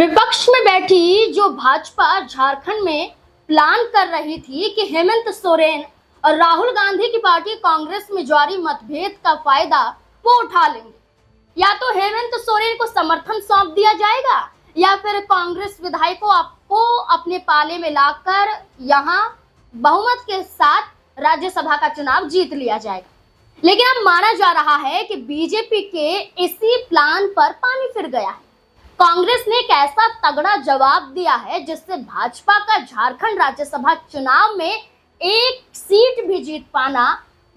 विपक्ष में बैठी जो भाजपा झारखंड में प्लान कर रही थी कि हेमंत सोरेन और राहुल गांधी की पार्टी कांग्रेस में जारी मतभेद का फायदा वो उठा लेंगे। या तो हेमंत सोरेन को समर्थन सौंप दिया जाएगा या फिर कांग्रेस विधायकों को अपने पाले में लाकर यहां बहुमत के साथ राज्यसभा का चुनाव जीत लिया जाएगा। लेकिन अब माना जा रहा है कि बीजेपी के इसी प्लान पर पानी फिर गया है। कांग्रेस ने एक ऐसा तगड़ा जवाब दिया है जिससे भाजपा का झारखंड राज्यसभा चुनाव में एक सीट भी जीत पाना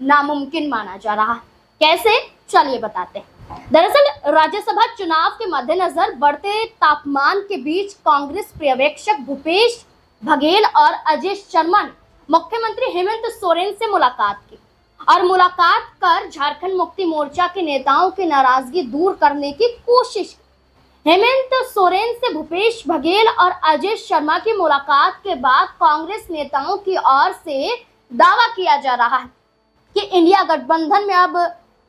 नामुमकिन माना जा रहा है। कैसे, चलिए बताते हैं। दरअसल राज्यसभा चुनाव के मद्देनजर बढ़ते तापमान के बीच कांग्रेस पर्यवेक्षक भूपेश बघेल और अजय शर्मा ने मुख्यमंत्री हेमंत सोरेन से मुलाकात की और मुलाकात कर झारखंड मुक्ति मोर्चा के नेताओं की नाराजगी दूर करने की कोशिश की। हेमंत सोरेन से भूपेश बघेल और अजय शर्मा की मुलाकात के बाद कांग्रेस नेताओं की ओर से दावा किया जा रहा है कि इंडिया गठबंधन में अब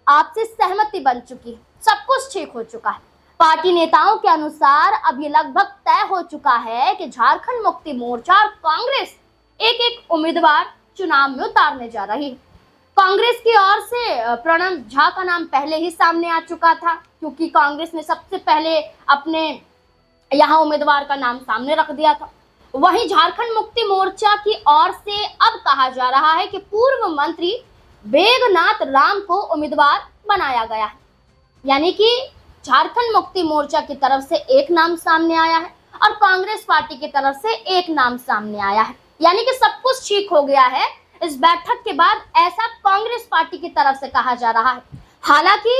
आपसी सहमति बन चुकी है, सब कुछ ठीक हो चुका है। पार्टी नेताओं के अनुसार अब ये लगभग तय हो चुका है कि झारखंड मुक्ति मोर्चा और कांग्रेस एक एक उम्मीदवार चुनाव में उतारने जा रही है। कांग्रेस की ओर से प्रणब झा का नाम पहले ही सामने आ चुका था, क्योंकि कांग्रेस ने सबसे पहले अपने यहां उम्मीदवार का नाम सामने रख दिया था। वहीं झारखंड मुक्ति मोर्चा की ओर से अब कहा जा रहा है कि पूर्व मंत्री बेगनाथ राम को उम्मीदवार बनाया गया है। यानी कि झारखंड मुक्ति मोर्चा की तरफ से एक नाम सामने आया है और कांग्रेस पार्टी की तरफ से एक नाम सामने आया है। यानी कि सब कुछ ठीक हो गया है इस बैठक के बाद, ऐसा कांग्रेस पार्टी की तरफ से कहा जा रहा है। हालांकि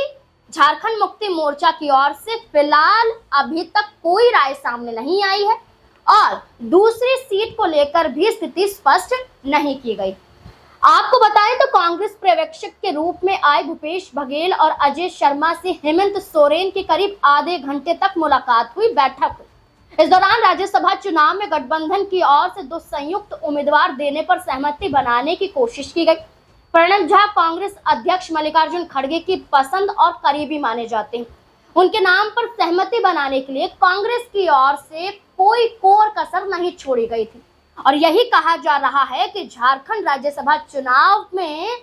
झारखंड मुक्ति मोर्चा की ओर से फिलहाल अभी तक कोई राय सामने नहीं आई है और दूसरी सीट को लेकर भी स्थिति स्पष्ट नहीं की गई। आपको बताएं तो कांग्रेस पर्यवेक्षक के रूप में आए भूपेश बघेल और अजय शर्मा से हेमंत सोरेन की करीब आधे घंटे तक मुलाकात हुई, बैठक हुई। इस दौरान राज्यसभा चुनाव में गठबंधन की ओर से दो संयुक्त उम्मीदवार देने पर सहमति बनाने की कोशिश की गई। प्रणब झा कांग्रेस अध्यक्ष मल्लिकार्जुन खड़गे की पसंद और करीबी माने जाते हैं। उनके नाम पर सहमति बनाने के लिए कांग्रेस की ओर से कोई कोर कसर नहीं छोड़ी गई थी और यही कहा जा रहा है कि झारखंड राज्यसभा चुनाव में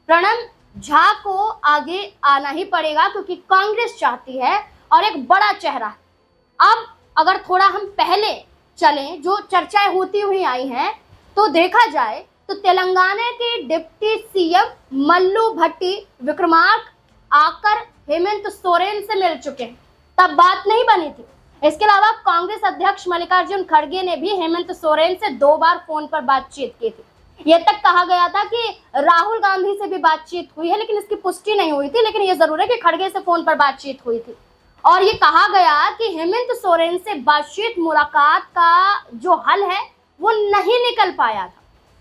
प्रणब झा को आगे आना ही पड़ेगा, क्योंकि कांग्रेस चाहती है और एक बड़ा चेहरा है। अब अगर थोड़ा हम पहले चलें, जो चर्चाएं होती हुई आई हैं, तो देखा जाए तो तेलंगाना के डिप्टी सीएम मल्लू भट्टी विक्रमार्क आकर हेमंत सोरेन से मिल चुके हैं, तब बात नहीं बनी थी। इसके अलावा कांग्रेस अध्यक्ष मल्लिकार्जुन खड़गे ने भी हेमंत सोरेन से 2 बार फोन पर बातचीत की थी। ये तक कहा गया था कि राहुल गांधी से भी बातचीत हुई है, लेकिन इसकी पुष्टि नहीं हुई थी। लेकिन ये जरूर है कि खड़गे से फोन पर बातचीत हुई थी और ये कहा गया कि हेमंत सोरेन से बातचीत मुलाकात का जो हल है वो नहीं निकल पाया था।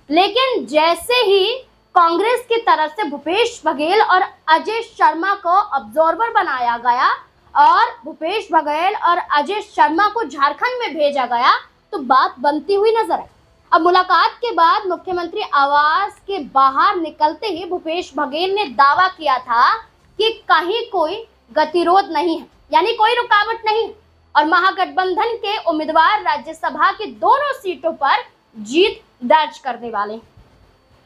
लेकिन जैसे ही कांग्रेस की तरफ से भूपेश बघेल और अजय शर्मा को ऑब्जर्वर बनाया गया और भूपेश बघेल और अजय शर्मा को झारखंड में भेजा गया, तो बात बनती हुई नजर आई। अब मुलाकात के बाद मुख्यमंत्री आवास के बाहर निकलते ही भूपेश बघेल ने दावा किया था कि कहीं कोई गतिरोध नहीं है, यानी कोई रुकावट नहीं, और महागठबंधन के उम्मीदवार राज्यसभा की दोनों सीटों पर जीत दर्ज करने वाले हैं।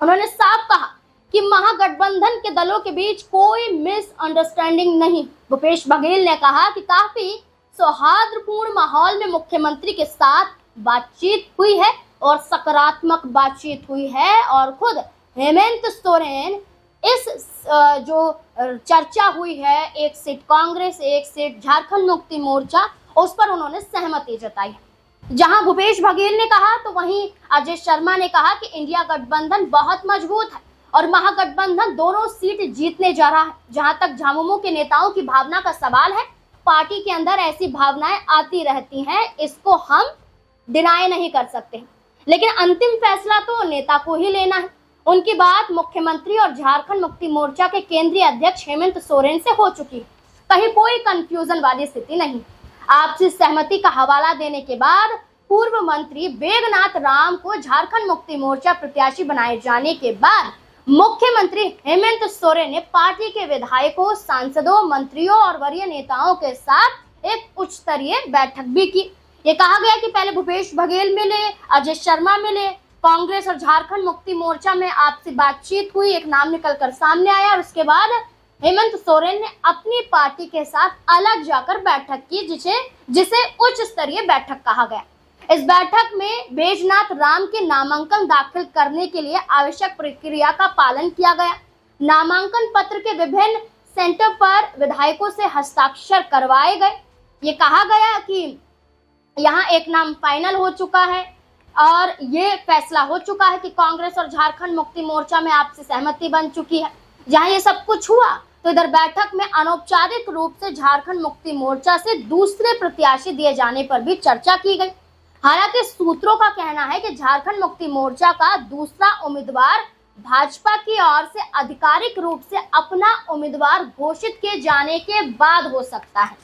उन्होंने साफ कहा कि महागठबंधन के दलों के बीच कोई मिसअंडरस्टैंडिंग नहीं। भूपेश बघेल ने कहा कि काफी सौहार्दपूर्ण माहौल में मुख्यमंत्री के साथ बातचीत हुई है और सकारात्मक बातचीत हुई है और खुद हेमंत सोरेन इस जो चर्चा हुई है, एक सीट कांग्रेस, एक सीट झारखंड मुक्ति मोर्चा, उस पर उन्होंने सहमति जताई। जहां भूपेश बघेल ने कहा तो वहीं अजय शर्मा ने कहा कि इंडिया गठबंधन बहुत मजबूत है और महागठबंधन दोनों सीट जीतने जा रहा है। जहां तक झामुमो के नेताओं की भावना का सवाल है, पार्टी के अंदर ऐसी भावनाएं आती रहती हैं, इसको हम डिनाई नहीं कर सकते, लेकिन अंतिम फैसला तो नेता को ही लेना है। उनकी बात मुख्यमंत्री और झारखंड मुक्ति मोर्चा के केंद्रीय अध्यक्ष हेमंत सोरेन से हो चुकी है। कहीं कोई कंफ्यूजन वाली स्थिति नहीं। आपसी सहमति का हवाला देने के बाद पूर्व मंत्री बेगनाथ राम को झारखंड मुक्ति मोर्चा प्रत्याशी बनाए जाने के बाद मुख्यमंत्री हेमंत सोरेन ने पार्टी के विधायकों, सांसदों, मंत्रियों और वरीय नेताओं के साथ एक उच्च स्तरीय बैठक भी की। ये कहा गया कि पहले भूपेश बघेल मिले, अजय शर्मा मिले, कांग्रेस और झारखंड मुक्ति मोर्चा में आपसी बातचीत हुई, एक नाम निकलकर सामने आया और उसके बाद हेमंत सोरेन ने अपनी पार्टी के साथ अलग जाकर बैठक की, जिसे उच्च स्तरीय बैठक कहा गया। इस बैठक में बैजनाथ राम के नामांकन दाखिल करने के लिए आवश्यक प्रक्रिया का पालन किया गया। नामांकन पत्र के विभिन्न सेंटर पर विधायकों से हस्ताक्षर करवाए गए। ये कहा गया कि यहाँ एक नाम फाइनल हो चुका है और ये फैसला हो चुका है कि कांग्रेस और झारखंड मुक्ति मोर्चा में आपसी सहमति बन चुकी है। जहाँ ये सब कुछ हुआ तो इधर बैठक में अनौपचारिक रूप से झारखंड मुक्ति मोर्चा से दूसरे प्रत्याशी दिए जाने पर भी चर्चा की गई। हालांकि सूत्रों का कहना है कि झारखंड मुक्ति मोर्चा का दूसरा उम्मीदवार भाजपा की ओर से आधिकारिक रूप से अपना उम्मीदवार घोषित किए जाने के बाद हो सकता है।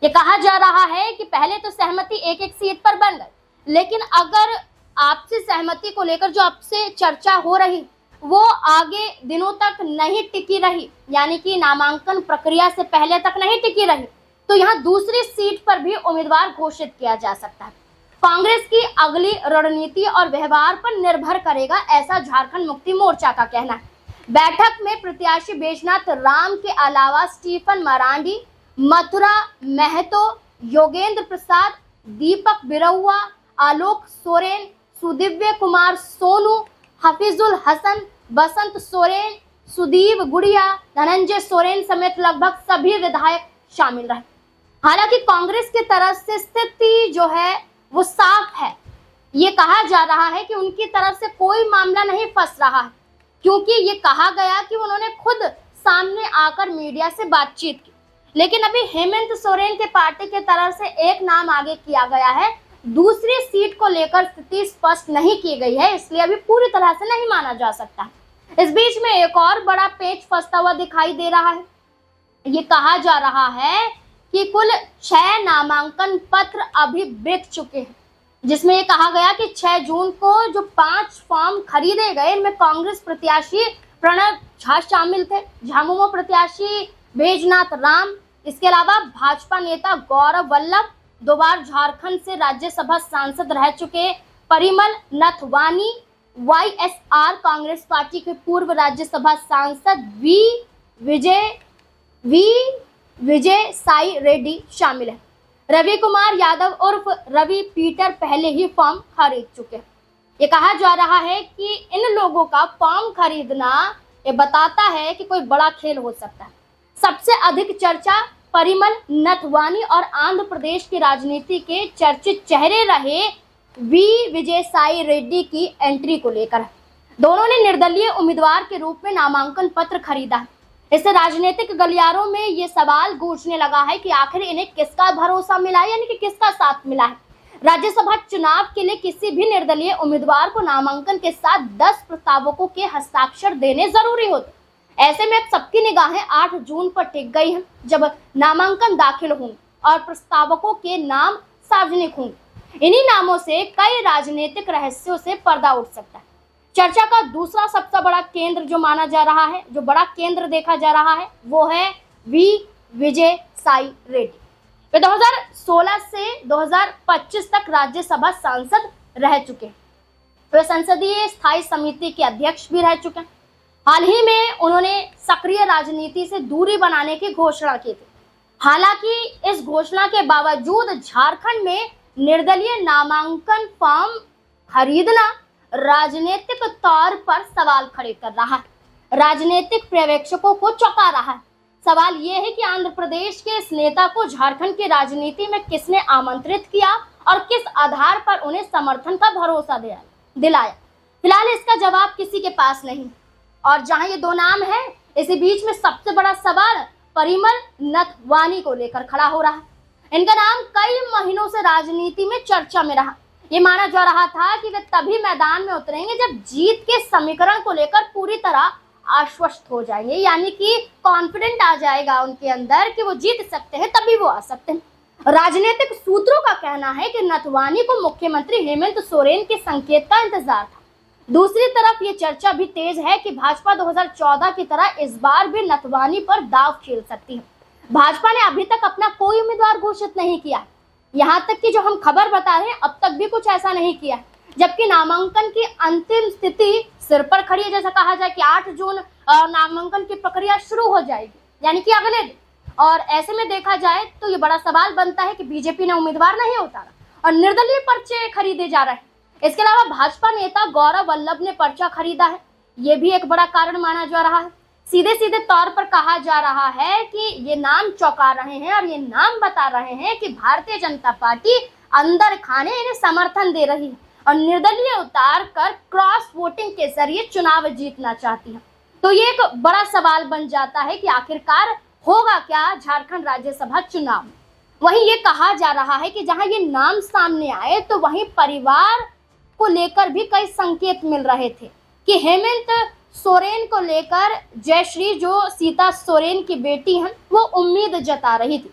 ये कहा जा रहा है कि पहले तो सहमति एक एक सीट पर बन गई, लेकिन अगर आपसी सहमति को लेकर जो आपसे चर्चा हो रही वो आगे दिनों तक नहीं टिकी रही, यानी कि नामांकन प्रक्रिया से पहले तक नहीं टिकी रही, तो यहाँ दूसरी सीट पर भी उम्मीदवार घोषित किया जा सकता है। कांग्रेस की अगली रणनीति और व्यवहार पर निर्भर करेगा, ऐसा झारखंड मुक्ति मोर्चा का कहना है। बैठक में प्रत्याशी बैजनाथ राम के अलावा स्टीफन मरांडी, मथुरा महतो, योगेंद्र प्रसाद, दीपक बिरुआ, आलोक सोरेन, सुदिव्य कुमार सोनू, हफीजुल हसन, बसंत सोरेन, सुदीप गुड़िया, धनंजय सोरेन समेत लगभग सभी विधायक शामिल रहे। हालांकि कांग्रेस की तरफ से स्थिति जो है वो साफ है। ये कहा जा रहा है कि उनकी तरफ से कोई मामला नहीं फंस रहा है, क्योंकि ये कहा गया कि उन्होंने खुद सामने आकर मीडिया से बातचीत की। लेकिन अभी हेमंत सोरेन के पार्टी की तरफ से एक नाम आगे किया गया है, दूसरी सीट को लेकर स्थिति स्पष्ट नहीं की गई है, इसलिए अभी पूरी तरह से नहीं माना जा सकता। इस बीच में एक और बड़ा पेच फंसता हुआ दिखाई दे रहा है। ये कहा जा रहा है कि कुल 6 नामांकन पत्र अभी बिक चुके हैं, जिसमें ये कहा गया कि 6 जून को जो 5 फॉर्म खरीदे गए इनमें कांग्रेस प्रत्याशी प्रणव झा शामिल थे, झामुमो प्रत्याशी बैजनाथ राम, इसके अलावा भाजपा नेता गौरव वल्लभ, 2 बार झारखंड से राज्यसभा सांसद रह चुके परिमल नथवानी, YSR कांग्रेस पार्टी के पूर्व राज्यसभा सांसद विजय साई रेड्डी शामिल है। रवि कुमार यादव उर्फ रवि पीटर पहले ही फॉर्म खरीद चुके हैं। ये कहा जा रहा है कि इन लोगों का फॉर्म खरीदना ये बताता है कि कोई बड़ा खेल हो सकता है। सबसे अधिक चर्चा परिमल नथवानी और आंध्र प्रदेश की राजनीति के चर्चित चेहरे रहे विजय साई रेड्डी की एंट्री को लेकर। दोनों ने निर्दलीय उम्मीदवार के रूप में नामांकन पत्र खरीदा है। इससे राजनीतिक गलियारों में ये सवाल गूंजने लगा है कि आखिर इन्हें किसका भरोसा मिला है, यानी कि किसका साथ मिला है। राज्यसभा चुनाव के लिए किसी भी निर्दलीय उम्मीदवार को नामांकन के साथ 10 प्रस्तावकों के हस्ताक्षर देने जरूरी होते। ऐसे में अब सबकी निगाहें 8 जून पर टिक गई हैं, जब नामांकन दाखिल होंगे और प्रस्तावकों के नाम सार्वजनिक होंगे। इन्हीं नामों से कई राजनीतिक रहस्यों से पर्दा उठ सकता है। चर्चा का दूसरा सबसे बड़ा केंद्र जो माना जा रहा है, जो बड़ा केंद्र देखा जा रहा है, वो है विजय साई रेड्डी। वे 2016 से 2025 तक राज्यसभा सांसद रह चुके हैं। वे संसदीय स्थायी समिति के अध्यक्ष भी रह चुके हैं। हाल ही में उन्होंने सक्रिय राजनीति से दूरी बनाने की घोषणा की थी। हालांकि इस घोषणा के बावजूद झारखंड में निर्दलीय नामांकन फॉर्म खरीदना राजनीतिक तौर पर सवाल खड़े कर रहा है, राजनीतिक पर्यवेक्षकों को चौंका रहा है। सवाल यह है कि आंध्र प्रदेश के इस नेता को झारखंड की राजनीति में किसने आमंत्रित किया और किस आधार पर उन्हें समर्थन का भरोसा दिलाया। फिलहाल इसका जवाब किसी के पास नहीं। और जहां ये 2 नाम है, इसी बीच में सबसे बड़ा सवाल परिमल नथवानी को लेकर खड़ा हो रहा है। इनका नाम कई महीनों से राजनीति में चर्चा में रहा। ये माना जा रहा था कि वे तभी मैदान में उतरेंगे जब जीत के समीकरण को लेकर पूरी तरह आश्वस्त हो जाएंगे, यानी कि कॉन्फिडेंट आ जाएगा उनके अंदर कि वो जीत सकते हैं, तभी वो आ सकते हैं। राजनीतिक सूत्रों का कहना है कि नथवानी को मुख्यमंत्री हेमंत सोरेन के संकेत का इंतजार था। दूसरी तरफ ये चर्चा भी तेज है कि भाजपा 2014 की तरह इस बार भी नथवानी पर दांव खेल सकती है। भाजपा ने अभी तक अपना कोई उम्मीदवार घोषित नहीं किया। यहाँ तक कि जो हम खबर बता रहे हैं अब तक भी कुछ ऐसा नहीं किया, जबकि नामांकन की अंतिम स्थिति सिर पर खड़ी है। जैसा कहा जाए कि 8 जून नामांकन की प्रक्रिया शुरू हो जाएगी, यानी कि अगले दिन। और ऐसे में देखा जाए तो ये बड़ा सवाल बनता है कि बीजेपी ने उम्मीदवार नहीं उतारा और निर्दलीय पर्चे खरीदे जा रहे हैं। इसके अलावा भाजपा नेता गौरव वल्लभ ने पर्चा खरीदा है, ये भी एक बड़ा कारण माना जा रहा है। सीधे सीधे तौर पर कहा जा रहा है कि ये नाम चौंका रहे हैं और ये नाम बता रहे हैं कि भारतीय जनता पार्टी अंदर खाने इन्हें समर्थन दे रही है और निर्दलीय उतार कर क्रॉस वोटिंग के जरिए चुनाव जीतना चाहती है। तो ये एक बड़ा सवाल बन जाता है कि आखिरकार होगा क्या झारखंड राज्यसभा चुनाव में। वहीं ये कहा जा रहा है कि जहां ये नाम सामने आए तो वहीं परिवार को लेकर भी कई संकेत मिल रहे थे कि हेमंत सोरेन को लेकर जयश्री जो सीता सोरेन की बेटी हैं वो उम्मीद जता रही थी।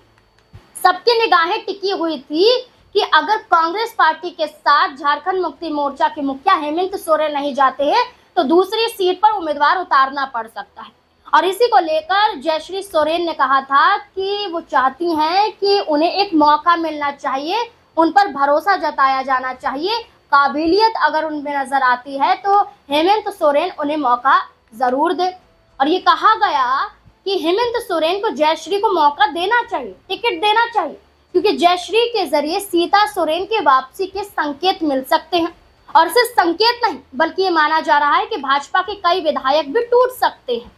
सबकी निगाहें टिकी हुई थी कि अगर कांग्रेस पार्टी के साथ झारखंड मुक्ति मोर्चा के मुखिया हेमंत सोरेन नहीं जाते हैं तो दूसरी सीट पर उम्मीदवार उतारना पड़ सकता है। और इसी को लेकर जयश्री सोरेन ने कहा था कि वो चाहती हैं कि उन्हें एक मौका मिलना चाहिए, उन पर भरोसा जताया जाना चाहिए, काबिलियत अगर उनमें नजर आती है तो हेमंत सोरेन उन्हें मौका जरूर दे। और ये कहा गया कि हेमंत सोरेन को जयश्री को मौका देना चाहिए, टिकट देना चाहिए, क्योंकि जयश्री के जरिए सीता सोरेन के वापसी के संकेत मिल सकते हैं। और सिर्फ संकेत नहीं बल्कि ये माना जा रहा है कि भाजपा के कई विधायक भी टूट सकते हैं।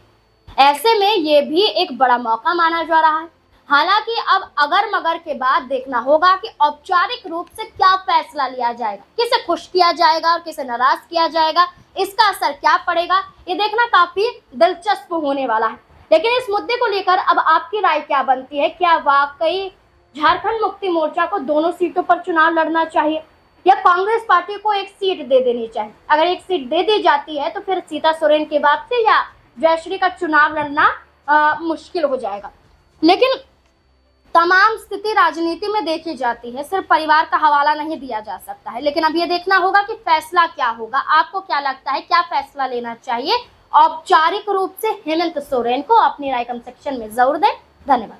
ऐसे में ये भी एक बड़ा मौका माना जा रहा है। हालांकि अब अगर मगर के बाद देखना होगा कि औपचारिक रूप से क्या फैसला लिया जाएगा, किसे खुश किया जाएगा और किसे नाराज किया जाएगा, इसका असर क्या पड़ेगा, ये देखना काफी दिलचस्प होने वाला है। लेकिन इस मुद्दे को लेकर अब आपकी राय क्या बनती है? क्या वाकई झारखंड मुक्ति मोर्चा को दोनों सीटों पर चुनाव लड़ना चाहिए या कांग्रेस पार्टी को एक सीट दे देनी चाहिए? अगर एक सीट दे दी जाती है तो फिर सीता सोरेन के वापसी या जयश्री का चुनाव लड़ना मुश्किल हो जाएगा। लेकिन तमाम स्थिति राजनीति में देखी जाती है, सिर्फ परिवार का हवाला नहीं दिया जा सकता है। लेकिन अब ये देखना होगा कि फैसला क्या होगा। आपको क्या लगता है, क्या फैसला लेना चाहिए औपचारिक रूप से हेमंत सोरेन को? अपनी राय कमेंट सेक्शन में जरूर दें। धन्यवाद।